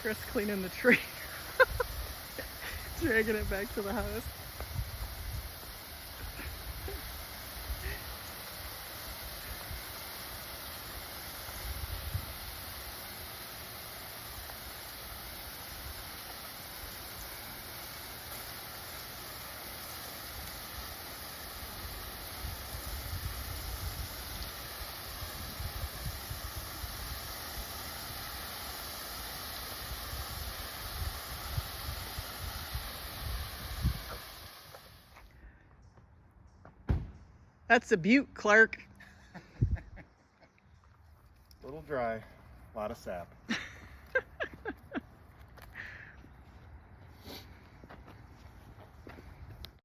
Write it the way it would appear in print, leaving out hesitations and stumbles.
Chris cleaning the tree. Dragging it back to the house. That's a beaut, Clark. A little dry, a lot of sap.